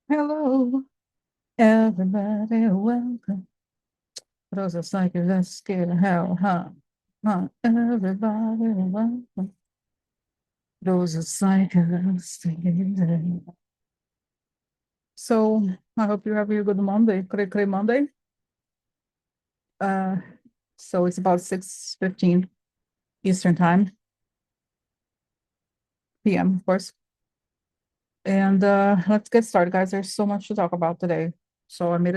Hello, everybody, welcome. Those are psychics that scared of hell, huh? Huh? Everybody, welcome. Those are psychics that scared of hell. So, I hope you're having a good Monday. Great Monday. Uh, so it's about 6:15 Eastern time, PM, of course. And let's get started, guys. There's so much to talk about today. So I made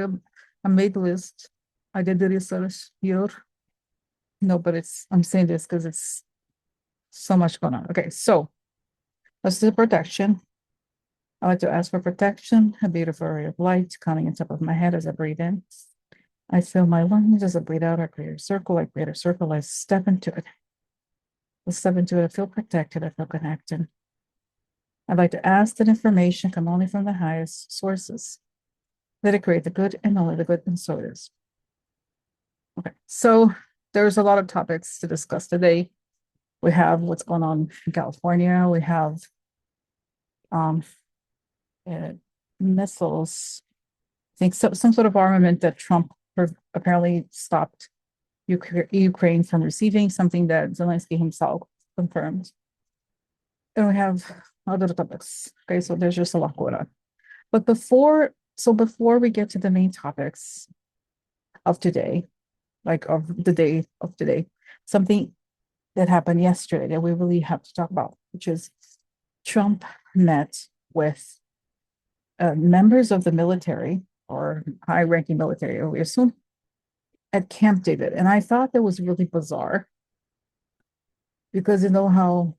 the list. I did the research here. No, but I'm saying this because it's so much going on. Okay, so let's do protection. I like to ask for protection, a beautiful ray of light coming on top of my head as I breathe in. I fill my lungs as I breathe out. I create a circle. I create a circle. I step into it. I step into it. I feel protected. I feel connected. I'd like to ask that information come only from the highest sources. Let it create the good and only the good, and so it is. Okay, so there's a lot of topics to discuss today. We have what's going on in California. We have um, uh, missiles. I think some sort of armament that Trump apparently stopped Ukraine from receiving, something that Zelensky himself confirmed. And we have other topics. Okay, so there's just a lot going on. But before we get to the main topics of today, like of the day of today, something that happened yesterday that we really have to talk about, which is Trump met with members of the military or high-ranking military, we assume, at Camp David. And I thought that was really bizarre because you know how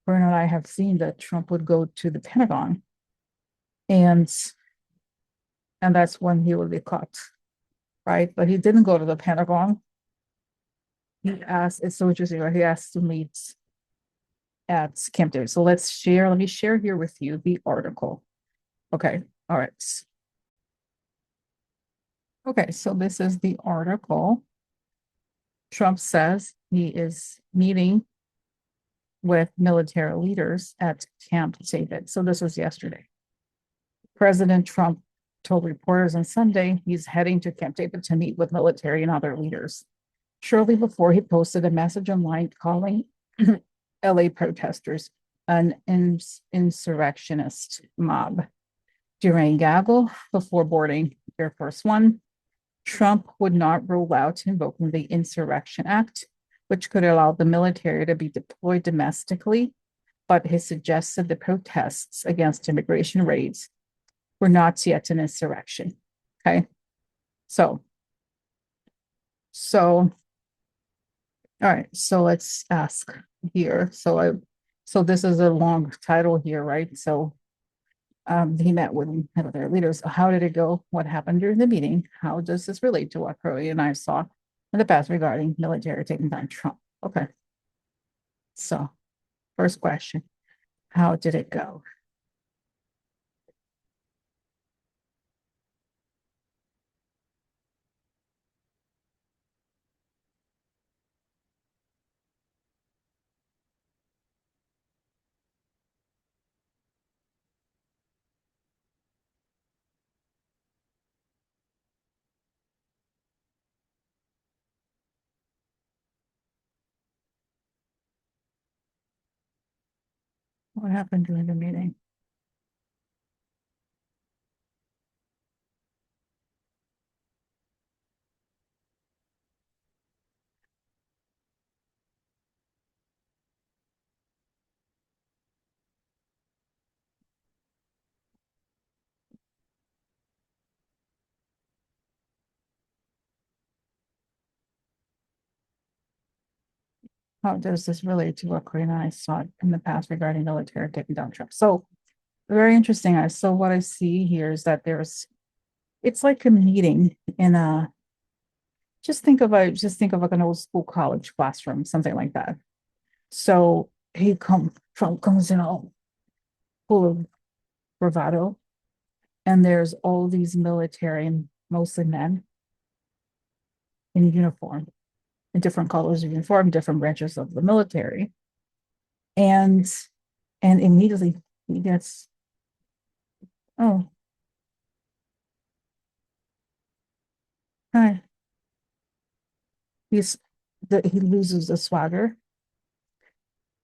Bern and I have seen that Trump would go to the Pentagon and and that's when he would be caught, right? But he didn't go to the Pentagon. He asked, it's so interesting, right? He asked to meet at Camp David. So let me share here with you the article. Okay, all right. Okay, so this is the article. Trump says he is meeting with military leaders at Camp David. So this was yesterday. President Trump told reporters on Sunday he's heading to Camp David to meet with military and other leaders. Shortly before, he posted a message online calling LA protesters an insurrectionist mob. During gaggle before boarding Air Force One, Trump would not rule out invoking the Insurrection Act, which could allow the military to be deployed domestically, but he suggested the protests against immigration raids were not yet an insurrection. Okay. So, so, all right. So let's ask here. So this is a long title here, right? So he met with their leaders. How did it go? What happened during the meeting? How does this relate to what Crowley and I saw in the past regarding military taking down Trump? Okay. So, first question, how did it go? What happened during the meeting? How does this relate to what Corey and I saw in the past regarding military taking down Trump? So, very interesting. So what I see here is that it's like a meeting in a, just think of like an old school college classroom, something like that. So Trump comes in all full of bravado, and there's all these military, mostly men in uniform, in different colors of uniform, different branches of the military. And and immediately he gets, oh, Hi. He's he loses the swagger.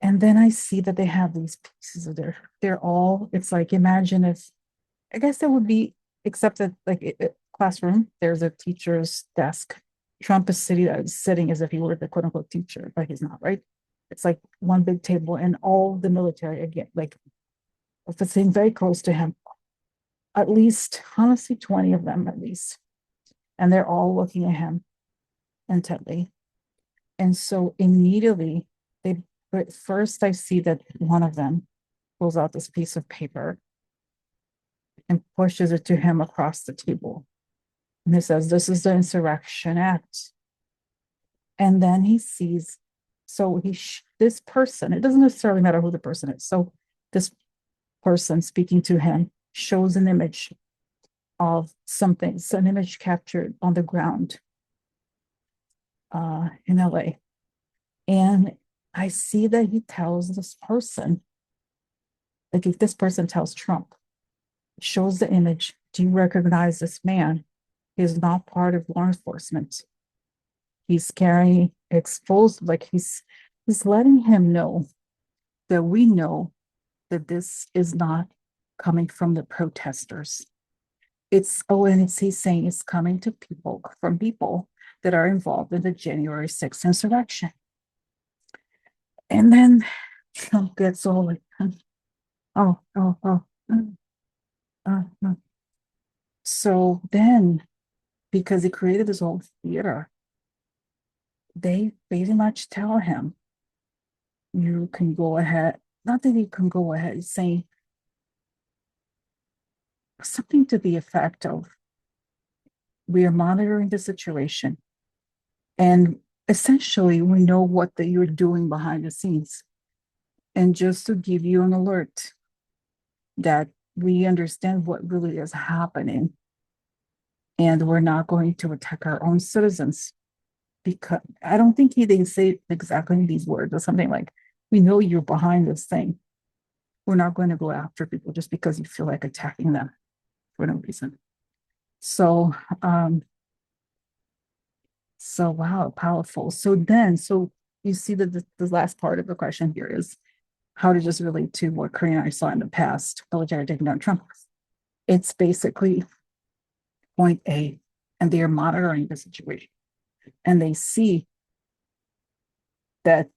And then I see that they have these pieces of they're all, it's like, imagine if, I guess there would be, except that like classroom, there's a teacher's desk. Trump is sitting as if he were the quote unquote teacher, but he's not, right? It's like one big table and all the military again, like if it's sitting very close to him, at least, honestly, 20 of them at least. And they're all looking at him intently. And so immediately they, but first I see that one of them pulls out this piece of paper and pushes it to him across the table. And he says, "This is the Insurrection Act." And then he sees, so this person, it doesn't necessarily matter who the person is. So this person speaking to him shows an image of something. It's an image captured on the ground in LA. And I see that he tells this person, like if this person tells Trump, shows the image, "Do you recognize this man? He is not part of law enforcement. He's carrying exposed, like he's letting him know that we know that this is not coming from the protesters. It's and he's saying it's coming to people from people that are involved in the January 6th insurrection." And then Trump gets all like, oh, oh, oh. So then, because he created his own theater, they pretty much tell him, "You can go ahead." Not that he can go ahead, saying something to the effect of, "We are monitoring the situation. And essentially, we know what that you're doing behind the scenes. And just to give you an alert that we understand what really is happening. And we're not going to attack our own citizens." Because I don't think he didn't say exactly these words, or something like, "We know you're behind this thing. We're not going to go after people just because you feel like attacking them for no reason." So, so wow, powerful. So you see that the last part of the question here is, how does this relate to what Korea and I saw in the past, military taking down Trump? It's basically point A, and they are monitoring the situation, and they see that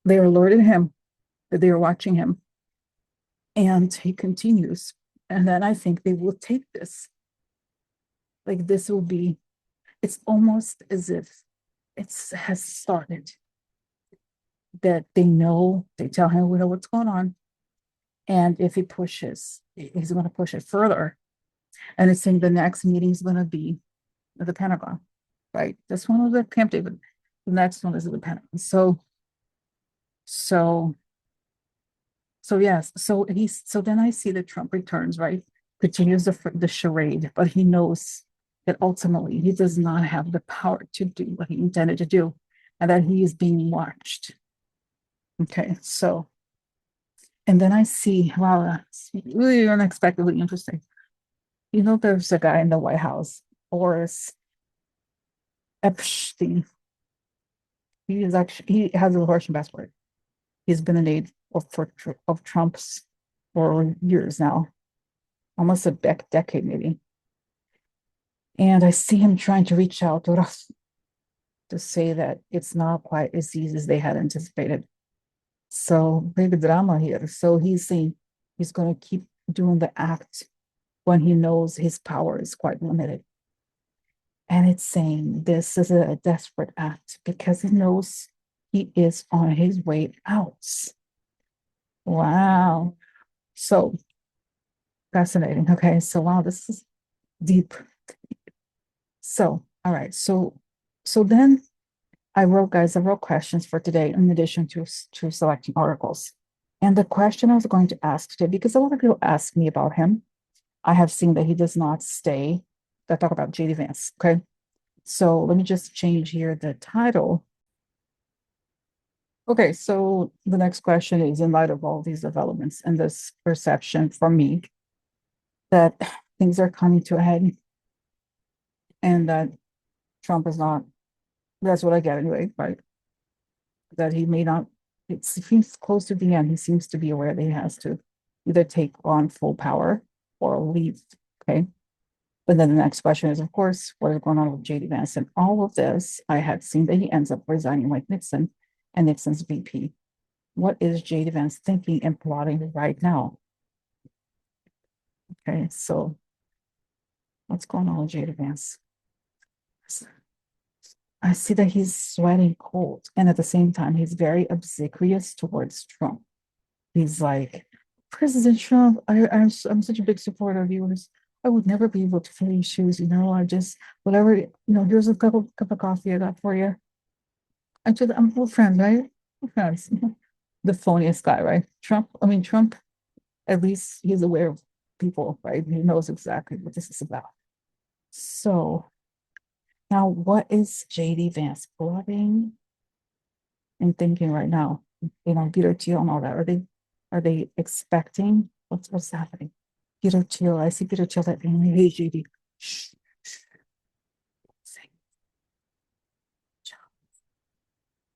they alerted him that they are watching him, and he continues. And then I think they will take this, like this will be, it's almost as if it has started, that they know, they tell him, "We know what's going on." And if he pushes, he's going to push it further. And it's saying the next meeting is going to be at the Pentagon, right? This one was at Camp David. The next one is at the Pentagon. So, so yes. So then I see that Trump returns, right? Continues the charade, but he knows that ultimately he does not have the power to do what he intended to do, and that he is being watched. Okay, so, and then I see, wow, that's really unexpectedly interesting. There's a guy in the White House, Boris Epstein. He has a Russian passport. He's been an aide of Trump's for years now, almost a decade maybe. And I see him trying to reach out to us to say that it's not quite as easy as they had anticipated. So big drama here. So he's saying he's going to keep doing the act when he knows his power is quite limited. And it's saying this is a desperate act because he knows he is on his way out. Wow. So fascinating. Okay. So, wow, this is deep. So, all right. So then I wrote questions for today in addition to selecting articles. And the question I was going to ask today, because a lot of people ask me about him, I have seen that he does not stay. I talk about JD Vance. Okay. So let me just change here the title. Okay, so the next question is, in light of all these developments and this perception from me that things are coming to a head, and that Trump is not, that's what I get anyway, right? That he may not, it seems close to the end, he seems to be aware that he has to either take on full power or leave. Okay. But then the next question is, of course, what is going on with JD Vance? And all of this, I had seen that he ends up resigning like Nixon and Nixon's VP. What is JD Vance thinking and plotting right now? Okay, so what's going on with JD Vance? I see that he's sweating cold, and at the same time, he's very obsequious towards Trump. He's like, President Trump, I'm such a big supporter of yours. I would never be able to fill your shoes, I just whatever, here's a cup of coffee I got for you. We're friends, right? We're friends. The phoniest guy, right? Trump, at least he's aware of people, right? He knows exactly what this is about. So now what is JD Vance plotting and thinking right now? Peter Thiel and all that. Are they expecting what's happening? Peter Thiel, I see Peter Thiel that hey JD. Shh,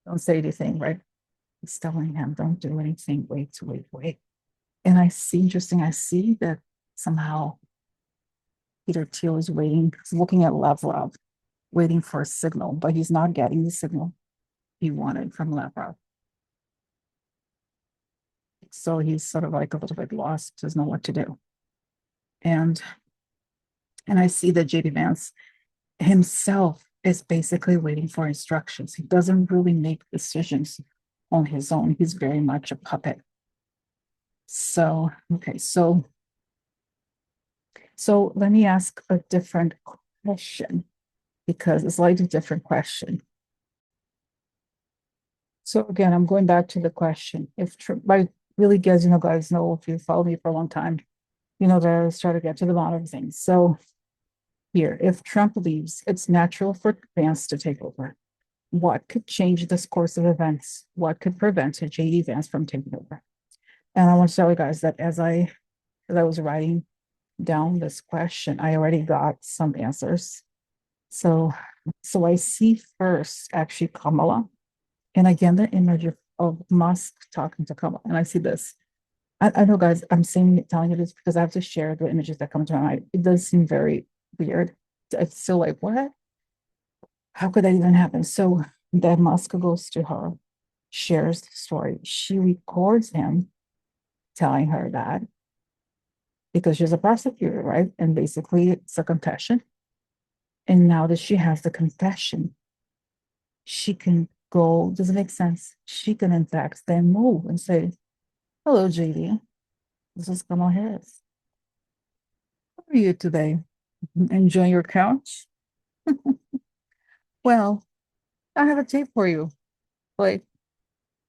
don't say anything, right? He's telling him, don't do anything. Wait. And I see, interesting, I see that somehow Peter Thiel is waiting, he's looking at Lavrov, waiting for a signal, but he's not getting the signal he wanted from Lavrov. So he's sort of like a little bit lost, doesn't know what to do. And I see that JD Vance himself is basically waiting for instructions. He doesn't really make decisions on his own. He's very much a puppet. So, okay, so let me ask a different question because it's like a different question. So again, I'm going back to the question. If I really guys know if you follow me for a long time, that I always try to get to the bottom of things. So here, if Trump leaves, it's natural for Vance to take over. What could change this course of events? What could prevent a JD Vance from taking over? And I want to tell you guys that as I was writing down this question, I already got some answers. So I see first actually Kamala, and again the image of Musk talking to Kamala, and I see this. I know, guys, I'm telling you this because I have to share the images that come to my mind. It does seem very weird. It's still like, what? How could that even happen? So then Musk goes to her, shares the story. She records him telling her that because she's a prosecutor, right? And basically it's a confession. And now that she has the confession, she can go, does it make sense? She can, in fact, then move and say, hello, JD. This is Kamala Harris. How are you today? Enjoying your couch? Well, I have a tape for you. Like,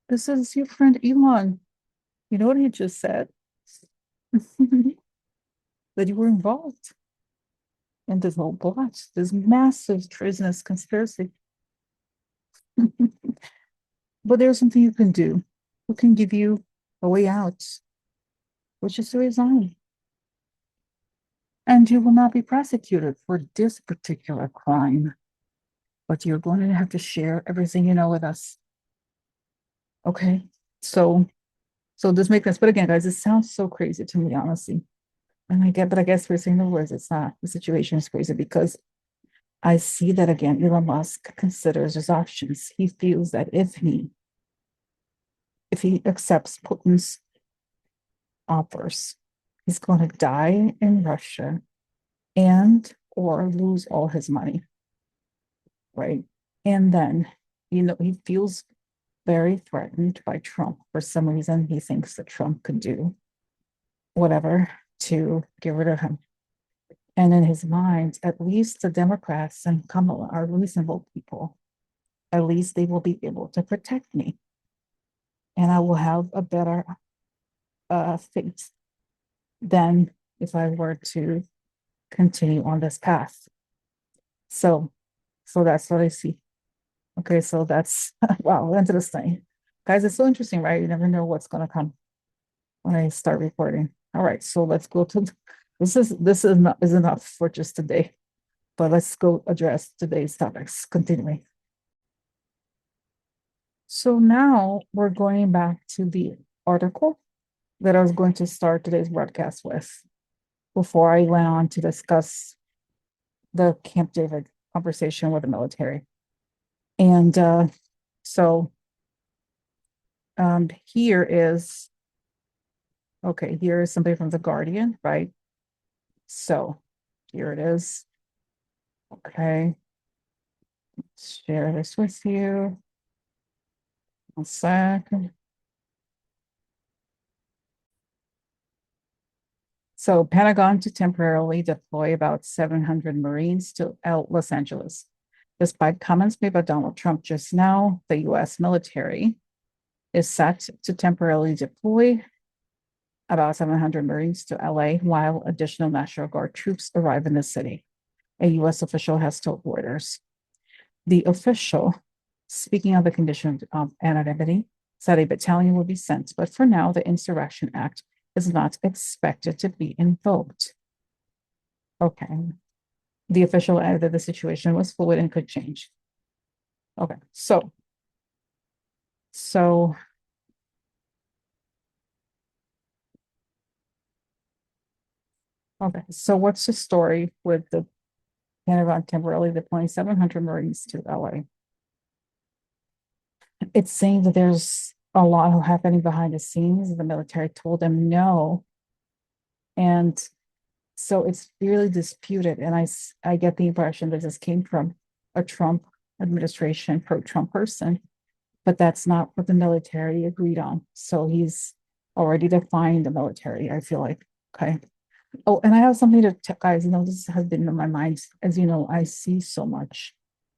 this is your friend Elon. You know what he just said? That you were involved in this whole plot, this massive treasonous conspiracy. But there's something you can do. We can give you a way out, which is to resign. And you will not be prosecuted for this particular crime, but you're going to have to share everything you know with us. Okay? So this makes sense. But again, guys, it sounds so crazy to me, honestly. And I guess we're saying the words, it's not. The situation is crazy because I see that again, Elon Musk considers his options. He feels that if he accepts Putin's offers, he's going to die in Russia and or lose all his money, right? And then, he feels very threatened by Trump. For some reason, he thinks that Trump could do whatever to get rid of him. And in his mind, at least the Democrats and Kamala are reasonable people. At least they will be able to protect me. And I will have a better fate than if I were to continue on this path. So that's what I see. Okay, so that's wow, interesting. Guys, it's so interesting, right? You never know what's gonna come when I start recording. All right, so let's go to this is enough for just today. But let's go address today's topics, continuing. So now we're going back to the article that I was going to start today's broadcast with before I went on to discuss the Camp David conversation with the military. And so here is, okay, here is somebody from The Guardian, right? So here it is. Okay. Share this with you. One second. So Pentagon to temporarily deploy about 700 Marines to Los Angeles. Despite comments made by Donald Trump just now, the US military is set to temporarily deploy about 700 Marines to LA while additional National Guard troops arrive in the city, a US official has told Reuters. The official, speaking of the condition of anonymity, said a battalion will be sent, but for now, the Insurrection Act is not expected to be invoked. Okay. The official added that the situation was fluid and could change. Okay, so okay, so what's the story with the Pentagon temporarily deploying 700 Marines to LA? It's saying that there's a lot happening behind the scenes. The military told them no. And so it's really disputed. And I get the impression that this came from a Trump administration, pro-Trump person, but that's not what the military agreed on. So he's already defined the military, I feel like. Okay. Oh, and I have something to tell guys, this has been in my mind. As you know, I see so much.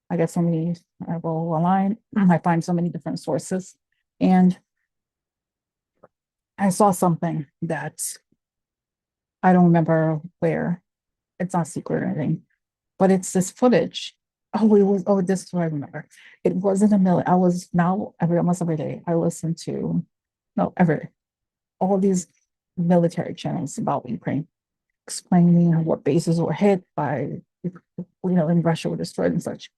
I get so many, I go online, I find so many different sources. And I saw something that I don't remember where. It's not secret or anything, but it's this footage. This is what I remember. It wasn't a million. I was now almost every day. I listen to, no, all these military channels about Ukraine explaining what bases were hit by, in Russia were destroyed and such.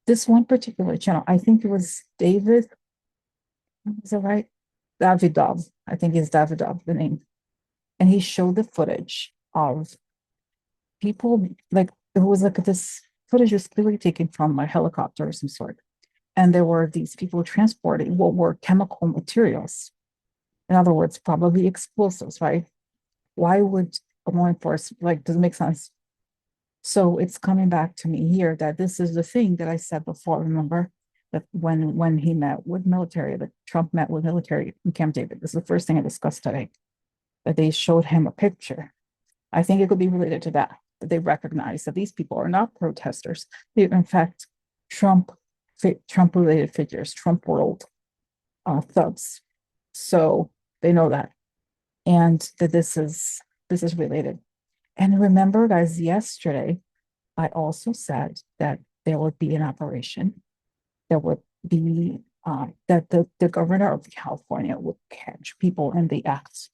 This one particular channel, I think it was David, is that right? Davidov, I think it's Davidov, the name. And he showed the footage of people, like, it was like this footage was clearly taken from a helicopter of some sort. And there were these people transporting what were chemical materials. In other words, probably explosives, right? Why would law enforcement, like, doesn't make sense. So it's coming back to me here that this is the thing that I said before. Remember that when he met with military, that Trump met with military in Camp David. This is the first thing I discussed today. That they showed him a picture. I think it could be related to that they recognize that these people are not protesters. They're in fact Trump-related figures, Trump world thugs. So they know that, and that this is related. And remember, guys, yesterday I also said that there would be an operation. There would be that the governor of California would catch people in the act.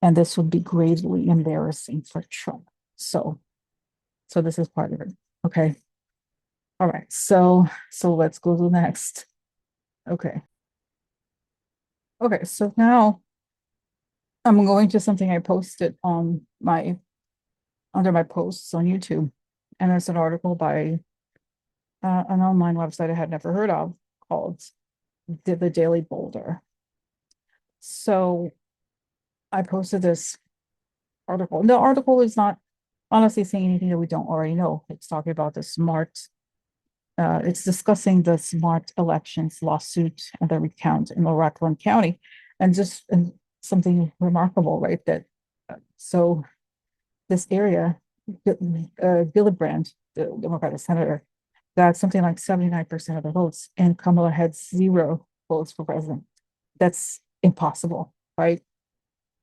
And this would be gravely embarrassing for Trump. So this is part of it. Okay. All right. So let's go to the next. Okay. Okay. So now I'm going to something I posted on under my posts on YouTube. And it's an article by an online website I had never heard of called The Daily Boulder. So I posted this article. The article is not honestly saying anything that we don't already know. It's talking about it's discussing the smart elections lawsuit and the recount in Rockland County. And something remarkable, right? That so this area, Gillibrand, the Democratic senator, got something like 79% of the votes, and Kamala had 0 votes for president. That's impossible, right?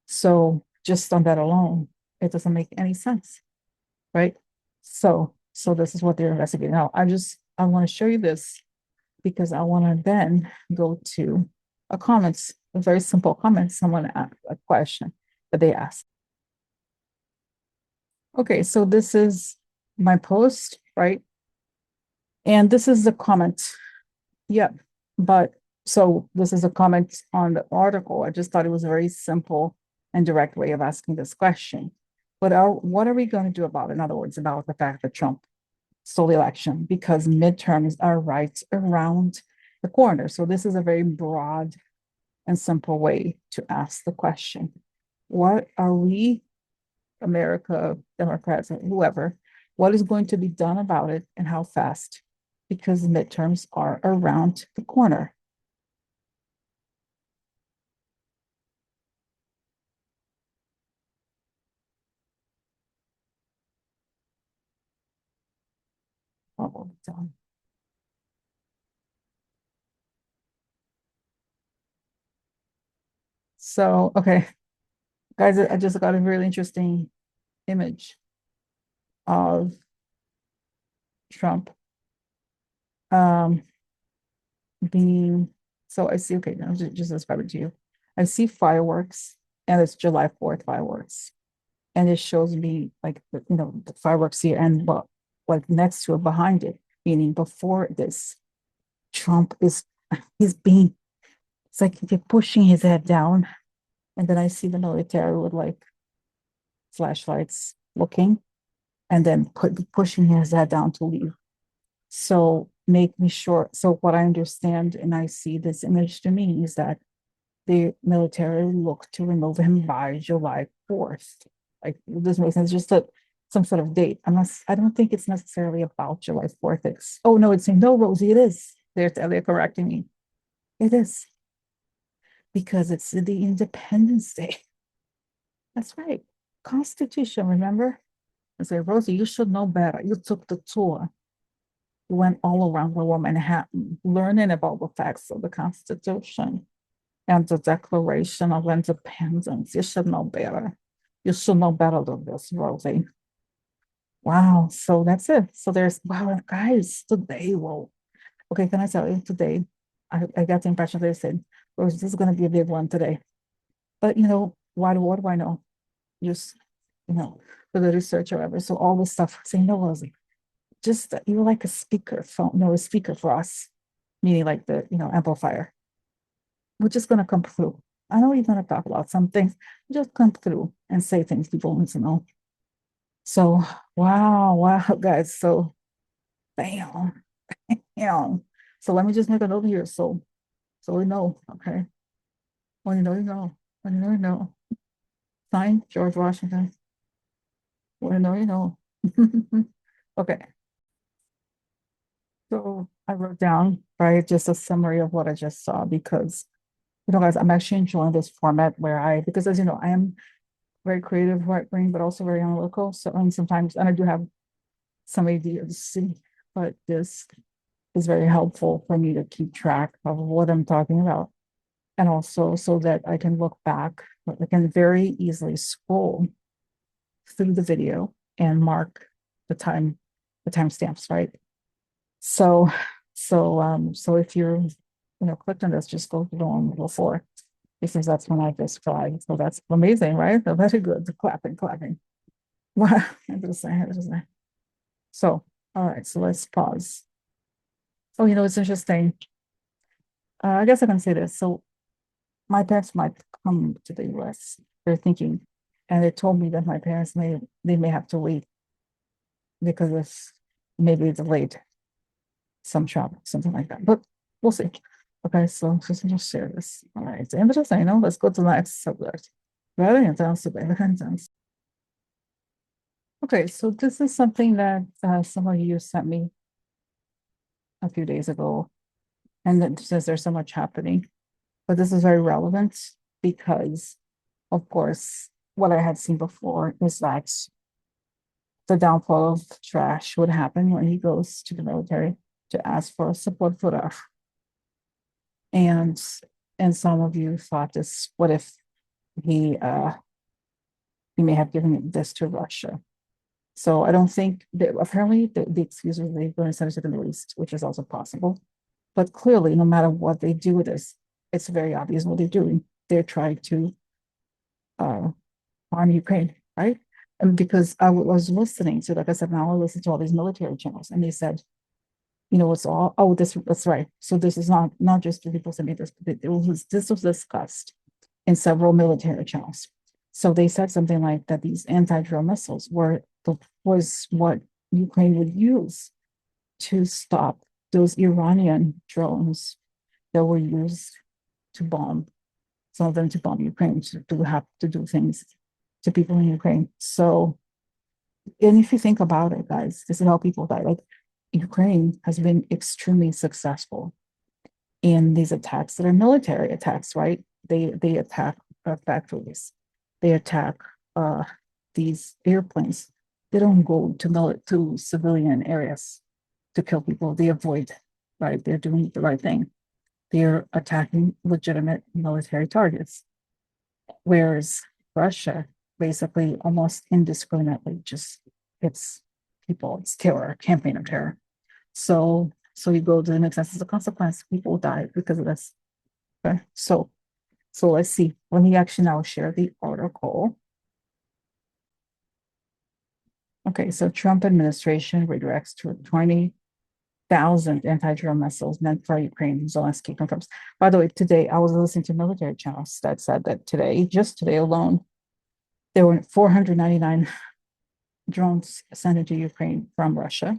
So just on that alone, it doesn't make any sense, right? So this is what they're investigating. Now, I want to show you this because I want to then go to a very simple comment. Someone asked a question that they asked. Okay, so this is my post, right? And this is the comment. Yep. But so this is a comment on the article. I just thought it was a very simple and direct way of asking this question. But what are we going to do about it? In other words, about the fact that Trump stole the election, because midterms are right around the corner. So this is a very broad and simple way to ask the question. What are we, America, Democrats, whoever, what is going to be done about it and how fast? Because midterms are around the corner. Oh, so, okay, guys, I just got a really interesting image of Trump um, being, so I see, okay, I'll just describe it to you. I see fireworks, and it's July 4th fireworks. And it shows me like, the fireworks here and what, like next to it, behind it, meaning before this, Trump he's being, it's like they're pushing his head down. And then I see the military with like flashlights looking, and then pushing his head down to leave. So make me sure. So what I understand and I see this image to me is that the military look to remove him by July 4th. Like, this makes sense. Just some sort of date. I don't think it's necessarily about July 4th. Oh no, it's no, Rosie, it is. They're correcting me. It is because it's the Independence Day. That's right. Constitution, remember? I say, Rosie, you should know better. You took the tour. You went all around Lower Manhattan, learning about the facts of the Constitution and the Declaration of Independence. You should know better. You should know better than this, Rosie. Wow. So that's it. So wow, guys, today, whoa. Okay, can I tell you, today, I got the impression they said, Rosie, this is going to be a big one today. But, what do I know? Just, for the research or whatever. So all this stuff, saying, no, Rosie, just, you're like a speaker phone, no, a speaker for us, meaning like the, amplifier. We're just going to come through. I know you're going to talk about some things. Just come through and say things people need to know. So, wow, guys. So, bam, bam. So let me just make a note here. So we know, okay? When you know, you know. When you know, you know. Signed, George Washington. When you know, you know. Okay. So I wrote down, right, just a summary of what I just saw because, guys, I'm actually enjoying this format because as you know, I am very creative, right brain, but also very analytical. So, and sometimes, and I do have some ideas, but this is very helpful for me to keep track of what I'm talking about. And also so that I can look back, I can very easily scroll through the video and mark the timestamps, right? So, so if you're, clicked on this, just go on before, because that's when I described. So that's amazing, right? So very good. Clapping. Wow. Interesting. So, all right, so let's pause. Oh, it's interesting. I guess I can say this. So my parents might come to the US. They're thinking, and they told me that my parents may have to wait because of maybe delayed some travel, something like that. But we'll see. Okay, so just share this. All right, it's interesting. Let's go to the next subject. Very intense, very intense. Okay, so this is something that some of you sent me a few days ago, and it says there's so much happening, but this is very relevant because, of course, what I had seen before is that the downfall of trash would happen when he goes to the military to ask for support for that. And some of you thought this, what if he may have given this to Russia? So I don't think that apparently the excuse was they're going to send it to the Middle East, which is also possible. But clearly, no matter what they do with this, it's very obvious what they're doing. They're trying to harm Ukraine, right? And because was listening to, like I said, now I listen to all these military channels, and they said, it's all, oh, that's right. So this is not just the people saying this, but this was discussed in several military channels. So they said something like that these anti-drone missiles was what Ukraine would use to stop those Iranian drones that were used to bomb, some of them to bomb Ukraine, to have to do things to people in Ukraine. So, and if you think about it, guys, this is how people die. Like, Ukraine has been extremely successful in these attacks that are military attacks, right? They attack factories, they attack uh, these airplanes. They don't go to civilian areas to kill people. They avoid, right? They're doing the right thing. They're attacking legitimate military targets, whereas Russia basically almost indiscriminately just hits people. It's terror, campaign of terror. So you go to the next sense as a consequence, people die because of this. Okay. So let's see. Let me actually now share the article. Okay, so Trump administration redirects to 20,000 anti-drone missiles meant for Ukraine, Zelensky confirms. By the way, today I was listening to military channels that said that just today alone, there were 499 drones sent into Ukraine from Russia,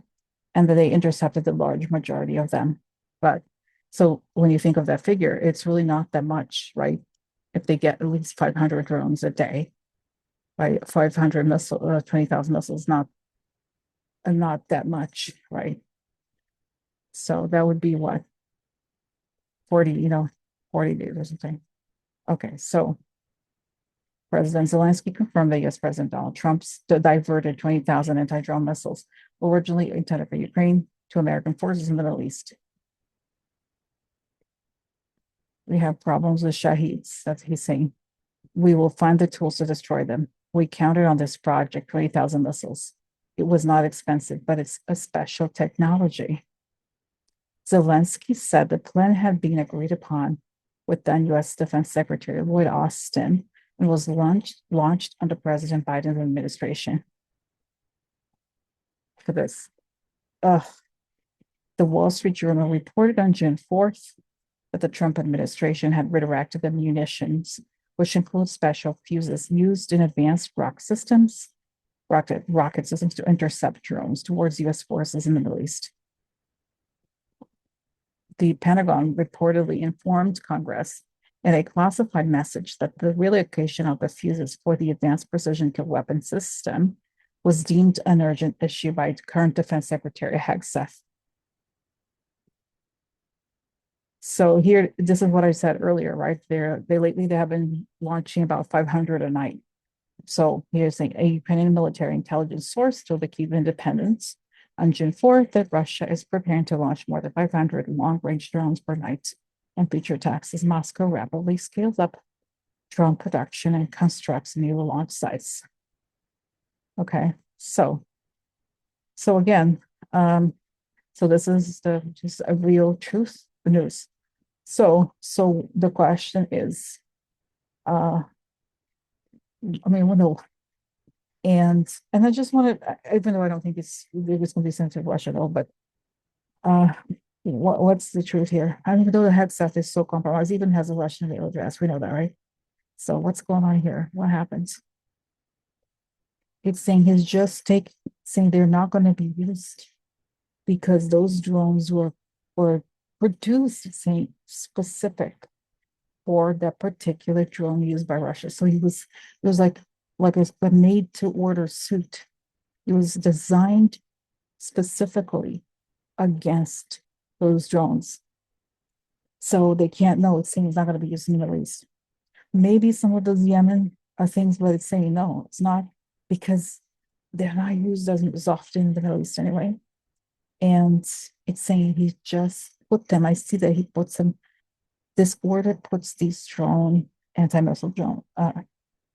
and that they intercepted the large majority of them. But so when you think of that figure, it's really not that much, right? If they get at least 500 drones a day, right? 500 missiles, 20,000 missiles, not that much, right? So that would be what, 40, 40 days or something. Okay, so President Zelensky confirmed that U.S. President Donald Trump's diverted 20,000 anti-drone missiles originally intended for Ukraine to American forces in the Middle East. We have problems with Shaheeds, that's what he's saying. We will find the tools to destroy them. We counted on this project, 20,000 missiles. It was not expensive, but it's a special technology. Zelensky said the plan had been agreed upon with then U.S. Defense Secretary Lloyd Austin and was launched under President Biden's administration. For this, the Wall Street Journal reported on June 4th that the Trump administration had redirected the munitions, which include special fuses used in advanced rocket systems to intercept drones towards U.S. forces in the Middle East. The Pentagon reportedly informed Congress in a classified message that the relocation of the fuses for the Advanced Precision Kill Weapon System was deemed an urgent issue by current Defense Secretary Hegseth. So here, this is what I said earlier, right? They have been launching about 500 a night. So here's a Ukrainian military intelligence source told the Kyiv Independence on June 4th that Russia is preparing to launch more than 500 long-range drones per night and future attacks as Moscow rapidly scales up drone production and constructs new launch sites. Okay, so again, so this is just a real truth news. So the question is, I mean, no, and I just wanted, even though I don't think it's going to be sent to Russia at all, but what's the truth here? I don't even know the head stuff is so compromised, even has a Russian mail address. We know that, right? So what's going on here? What happens? It's saying saying they're not going to be used because those drones were produced, saying specific for that particular drone used by Russia. So it was like a made to order suit. It was designed specifically against those drones. So they can't know. It's saying it's not going to be used in the Middle East. Maybe some of those Yemen are things, but it's saying no, it's not, because they're not used as often in the Middle East anyway. And it's saying he just put them. I see that he puts them. This order puts these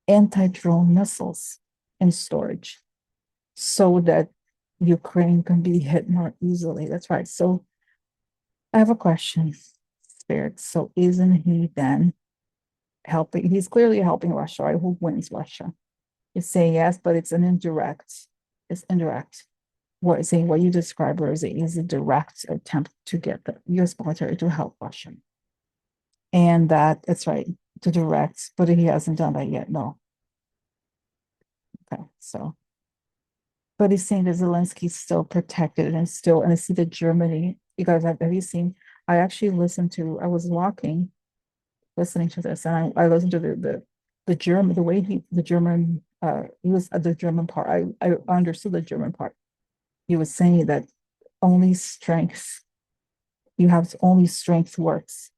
anti-drone missiles in storage so that Ukraine can be hit more easily. That's right. So I have a question, Spirit. So isn't he then helping? He's clearly helping Russia, right? Who wins Russia? It's saying yes, but it's an indirect. It's indirect. What it's saying, what you describe as is a direct attempt to get the U.S. military to help Russia. And that it's right to direct, but he hasn't done that yet. No. Okay. So, but he's saying that Zelensky's still protected and still, and I see that Germany, you guys have you seen? I actually listened to, I was walking, listening to this, and I listened to the German, the way the German, he was the German part. I understood the German part. He was saying that only strength, you have only strength works,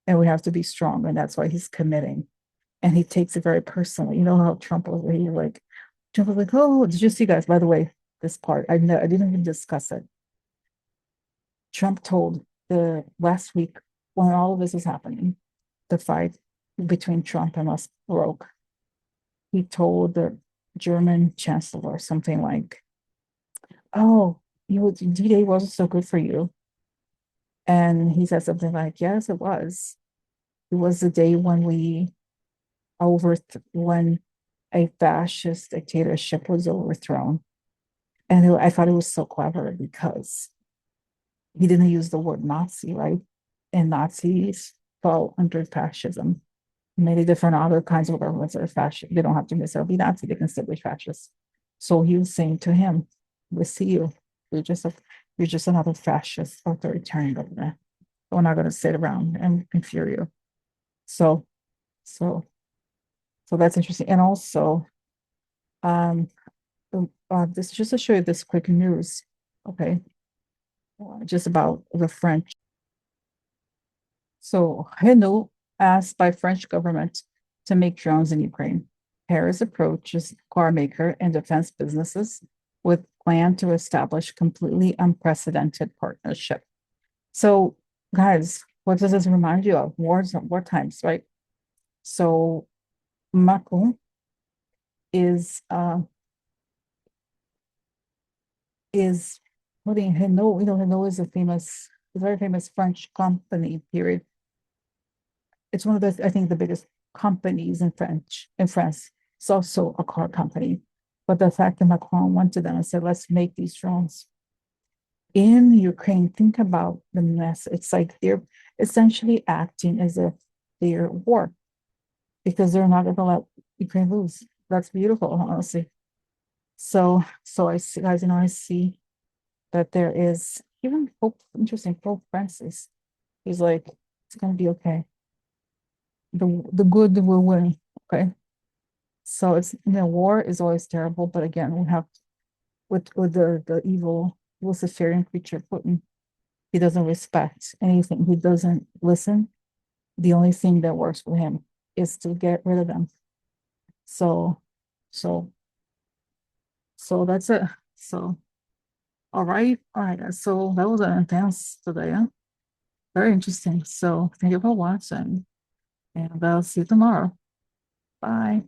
and we have to be strong, and that's why he's committing. And he takes it very personally. You know how Trump was, he like, Trump was like, oh, did you see, guys? By the way, this part, I know I didn't even discuss it. Trump told the last week when all of this was happening, the fight between Trump and us broke. He told the German chancellor something like, "Oh, D-Day wasn't so good for you," and he said something like, "Yes, it was. It was the day when when a fascist dictatorship was overthrown." And I thought it was so clever because he didn't use the word Nazi, right? And Nazis fall under fascism. Many different other kinds of governments are fascist. They don't have to necessarily be Nazi, they can still be fascist. So he was saying to him, we see you. You're just another fascist authoritarian government. We're not going to sit around and fear you. So, so, so that's interesting. And also, um, this just to show you this quick news, okay, just about the French. So Renault asked by French government to make drones in Ukraine. Paris approaches car maker and defense businesses with plan to establish completely unprecedented partnership. So, guys, what does this remind you of? Wars, war times, right? So Macron is is putting Renault. You know, Renault is a very famous French company. Period. It's one of the, I think, the biggest companies in France. It's also a car company. But the fact that Macron went to them and said, let's make these drones in Ukraine, think about the mess. It's like they're essentially acting as if they're at war because they're not going to let Ukraine lose. That's beautiful, honestly. So I see, guys, I see that there is even Pope, interesting, Pope Francis. He's like, it's going to be okay. The good will win. Okay. So it's, war is always terrible, but again, we have with the evil Luciferian creature Putin. He doesn't respect anything. He doesn't listen. The only thing that works for him is to get rid of them. So, so, so that's it. So, all right. So that was an intense today. Huh? Very interesting. So thank you for watching, and I'll see you tomorrow. Bye.